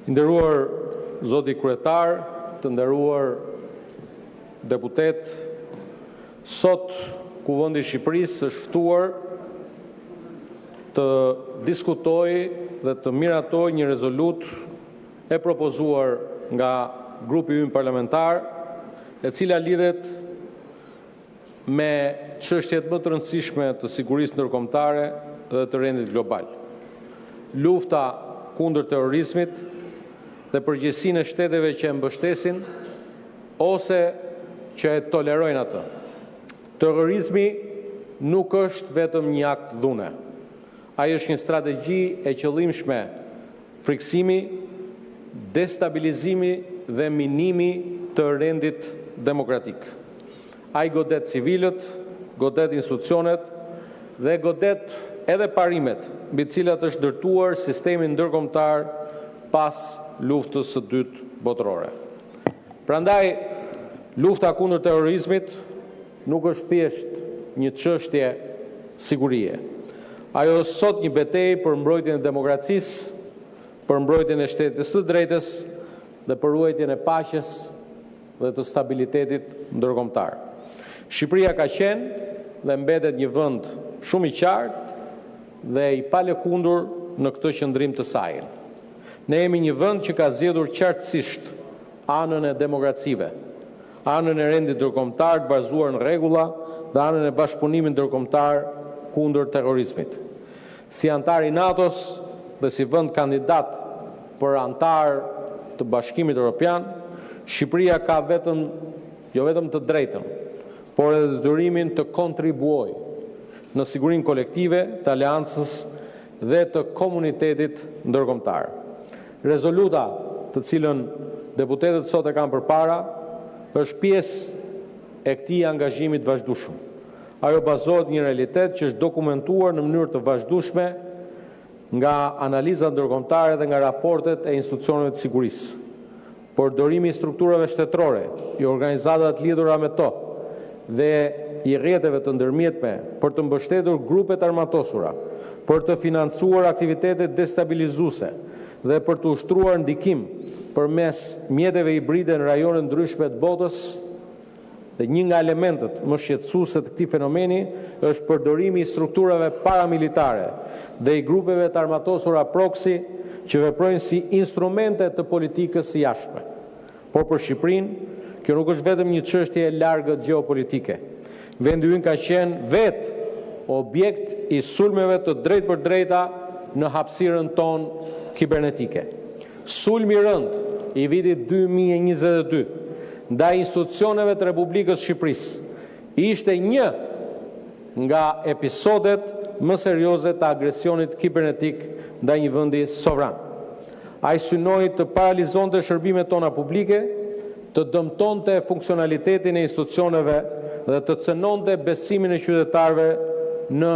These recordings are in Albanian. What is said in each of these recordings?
Nderuar zoti kryetar, të nderuar deputet, sot Kuvendi i Shqipërisë është ftuar të diskutojë dhe të miratojë një rezolut e propozuar nga grupi ynë parlamentar, e cila lidhet me çështjet më të rëndësishme të sigurisë ndërkombëtare dhe të rendit global. Lufta kundër terrorizmit dhe përgjegjësinë e shteteve që e mbështesin ose që e tolerojnë atë. Terrorizmi nuk është vetëm një akt dhune. Ai është një strategji e qëllimshme friksimi, destabilizimi dhe minimi të rendit demokratik. Ai godet civilët, godet institucionet dhe godet edhe parimet mbi të cilat është ndërtuar sistemi ndërkombëtar pas luftës së dytë botërore. Prandaj, lufta kundër terrorizmit nuk është thjesht një çështje sigurie. Ajo është sot një betejë për mbrojtjen e demokracisë, për mbrojtjen e shtetit të drejtës dhe për ruajtjen e paqes dhe të stabilitetit ndërkombëtar. Shqipëria ka qenë dhe mbetet një vend shumë i qartë dhe i palëkundur në këtë qëndrim të saj. Ne jemi një vend që ka zgjedhur qartësisht anën e demokracive, anën e rendit ndërkombëtar të bazuar në rregulla dhe anën e bashkëpunimit ndërkombëtar kundër terrorizmit. Si antar i NATO-s dhe si vend kandidat për antar të Bashkimit Evropian, Shqipëria ka jo vetëm të drejtën, por edhe detyrimin të kontribuojë në sigurinë kolektive të aleancës dhe të komunitetit ndërkombëtar. Rezoluta të cilën deputetët sot e kanë përpara është pjesë e këtij angazhimi të vazhdueshëm. Ajo bazohet në një realitet që është dokumentuar në mënyrë të vazhdueshme nga analizat ndërkombëtare dhe nga raportet e institucioneve të sigurisë. Përdorimi i strukturave shtetërore, i organizatave të lidhura me to dhe i rrjeteve të ndërmjetme për të mbështetur grupet armatosura, për të financuar aktivitete destabilizuese dhe për të ushtruar ndikim përmes mjeteve hibride në rajone ndryshme të botës. Dhe një nga elementet më shqetësuese të këtij fenomeni është përdorimi i strukturave paramilitare dhe i grupeve të armatosura proxy që veprojnë si instrumente të politikës së jashtme. Por për Shqipërinë, kjo nuk është vetëm një çështje e largët gjeopolitike. Vendi ynë ka qenë vetë objekt i sulmeve të drejtë për drejta në hapësirën tonë kibernetike. Sulmi i rënd i vitit 2022 ndaj institucioneve të Republikës Shqipërisë ishte një nga episodet më serioze të agresionit kibernetik ndaj një vendi sovran. Ai synoi të paralizonte shërbimet tona publike, të dëmtonte funksionalitetin e institucioneve dhe të cënonte besimin e qytetarëve në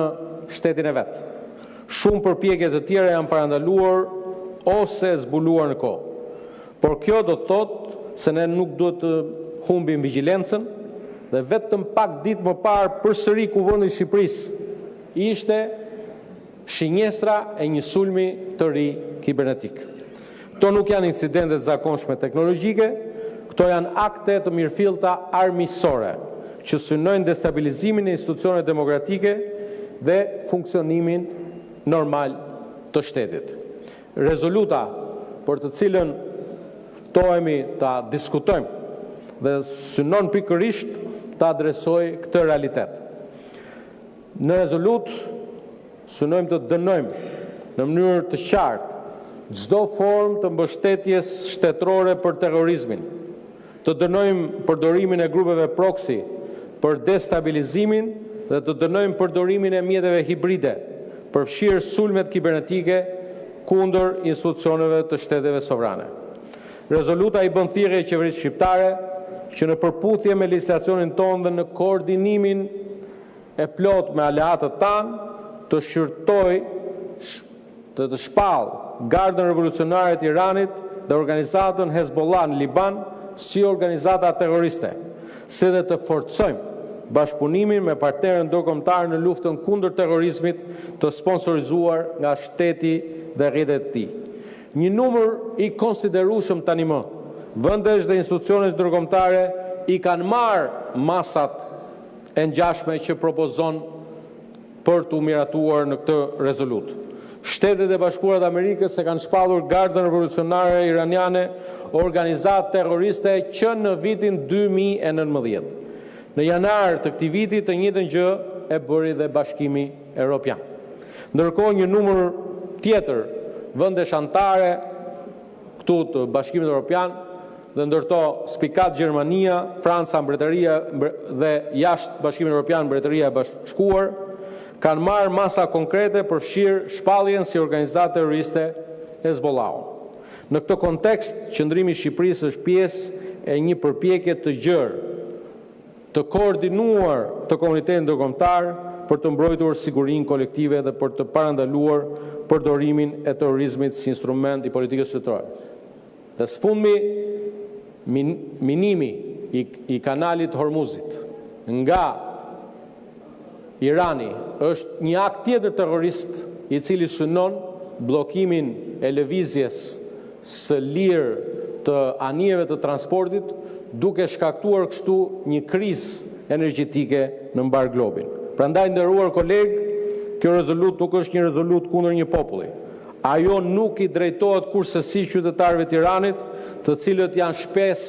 shtetin e vet. Shumë përpjekje të tjera janë parandaluar ose zbuluar në kohë. Por kjo do të thotë se ne nuk duhet të humbim vigjilencën dhe vetëm pak ditë më parë përsëri Kuvendi i Shqipërisë ishte shinjestra e një sulmi të ri kibernetik. Këto nuk janë incidente të zakonshme teknologjike, këto janë akte të mirëfillta armiqësore që synojnë destabilizimin e institucioneve demokratike dhe funksionimin normal të shtetit. Rezoluta për të cilën ftohemi ta diskutojmë dhe synon pikërisht ta adresojë këtë realitet. Në rezolut synojmë të dënojmë në mënyrë të qartë çdo formë të mbështetjes shtetërore për terrorizmin, të dënojmë përdorimin e grupeve proxy për destabilizimin dhe të dënojmë përdorimin e mjeteve hibride përfshirë sulmet kibernetike kundër institucioneve të shteteve sovrane. Rezoluta i bën thirrje qeverisë shqiptare që në përputhje me legjislacionin tonë dhe në koordinimin e plot me aleatët tanë të shqyrtoj të shpallë Gardën Revolucionare të Iranit dhe organizatën Hezbollah në Liban si organizata terroriste, si dhe të forcojmë bashkëpunimin me partnerët ndërkombëtar në luftën kundër terrorizmit të sponsorizuar nga shteti dhe rrjetet e tij. Një numër i konsiderueshëm tani më, vendesh dhe institucionet ndërkombëtare i kanë marrë masat e ngjashme që propozon për të miratuar në këtë rezolut. Shtetet e Bashkuara të Amerikës e kanë shpallur Gardën Revolucionare Iraniane, organizatë terroriste që në vitin 2019. Në janar të këtij viti të njëjtën gjë e bëri dhe Bashkimi Evropian. Ndërkohë një numër tjetër vendesh anëtare këtu të Bashkimit Evropian dhe ndërto spikat Gjermania, Franca, Mbretëria dhe jashtë Bashkimit Evropian, Mbretëria e Bashkuar, kanë marrë masa konkrete për fshirë shpalljen si organizatë terroriste Hezbollahu. Në këtë kontekst, qëndrimi i Shqipërisë është pjesë e një përpjekje të gjerë, të koordinuar të komunitetit ndërkombëtar për të mbrojtur sigurinë kolektive dhe për të parandaluar përdorimin e terrorizmit si instrument i politikës shtetërore. Dhe sfundmi, minimi i kanalit Hormuzit nga Irani është një akt tjetër terrorist i cili synon bllokimin e lëvizjes së lirë të anijeve të transportit, duke shkaktuar kështu një krizë energjetike në mbar globin. Prandaj, nderuar kolegë, kjo rezolut nuk është një rezolut kundër një populli. Ajo nuk i drejtohet kurrësi qytetarëve të Tiranit, të cilët janë shpesh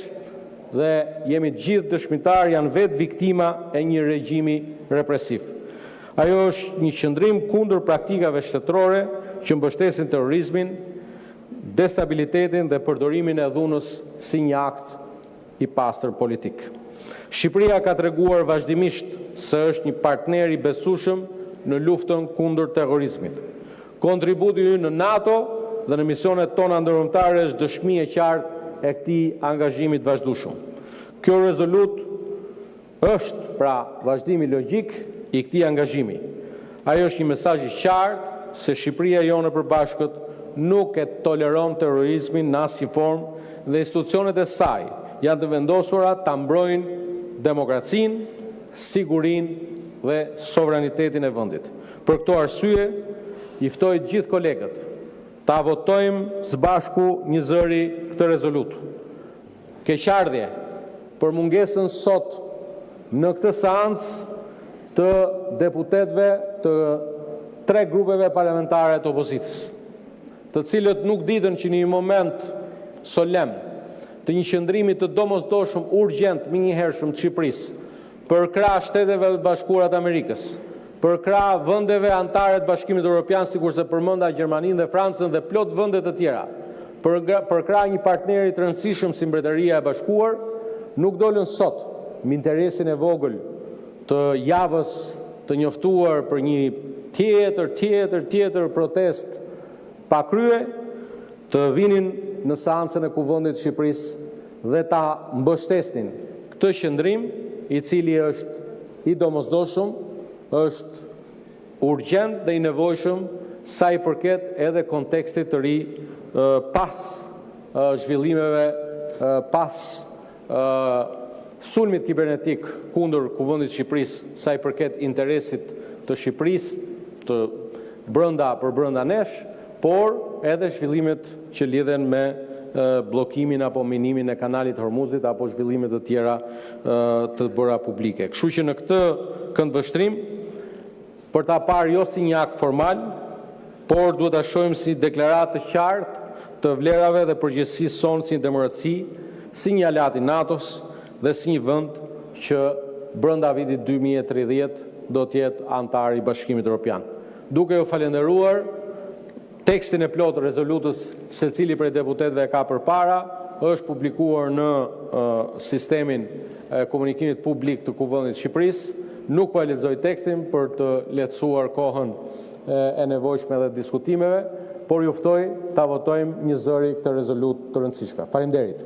dhe jemi gjithë dëshmitar, janë vetë viktima e një regjimi represiv. Ajo është një qëndrim kundër praktikave shtetërore që mbështesin terrorizmin, destabilitetin dhe përdorimin e dhunës si një akt i pastër politik. Shqipëria ka treguar vazhdimisht se është një partner i besueshëm në luftën kundër terrorizmit. Kontributi ynë në NATO dhe në misionet tona ndërkombëtare është dëshmi e qartë e këtij angazhimi të vazhdueshëm. Kjo rezolut është pra vazhdimi logjik i këtij angazhimi. Ajo është një mesazh i qartë se Shqipëria jonë e përbashkët nuk e toleron terrorizmin në asnjë formë dhe institucionet e saj janë të vendosura ta mbrojnë demokracinë, sigurinë dhe sovranitetin e vendit. Për këto arsye, i ftoj të gjithë kolegët ta votojmë së bashku një zëri këtë rezolut. Keqardhje për mungesën sot në këtë seancë të deputetëve të 3 grupeve parlamentare të opozitës, të cilët nuk ditën që në një moment solem të një qëndrimi të domosdoshëm urgjent menjëhershëm të Shqipërisë për krah Shteteve të Bashkuara të Amerikës, për krah vendeve anëtare të Bashkimit Evropian, sikurse përmenda Gjermaninë dhe Francën dhe plot vende të tjera, për krah një partneri të rëndësishëm si Mbretëria e Bashkuar, nuk dolën sot me interesin e vogël të javës të njoftuar për një tjetër protest pa krye, të vinin në seancën e Kuvendit të Shqipërisë dhe ta mbështesin këtë qëndrim i cili është i domosdoshëm, është urgjent dhe i nevojshëm sa i përket edhe kontekstit të ri pas zhvillimeve, pas sulmit kibernetik kundër Kuvendit të Shqipërisë sa i përket interesit të Shqipërisë të brenda nesh, por edhe zhvillimet që lidhen me bllokimin apo minimin e kanalit Hormuzit apo zhvillimet të tjera të bëra publike. Kështu që në këtë këndvështrim, për ta parë jo si një akt formal, por duhet ta shohim si deklaratë të qartë të vlerave dhe përgjegjësisë sonë si demokraci, si një aleat i NATO-s dhe si një vend që brenda vitit 2030 do të jetë antar i Bashkimit Evropian. Duke ju falenderuar, tekstin e plotë të rezolutës secili prej deputetëve ka përpara, është publikuar në sistemin e komunikimit publik të Kuvendit të Shqipërisë. Nuk po e lexoj tekstin për të lehtësuar kohën e nevojshme dhe diskutimeve, por ju ftoj ta votojmë një zëri këtë rezolutë të rëndësishme. Faleminderit.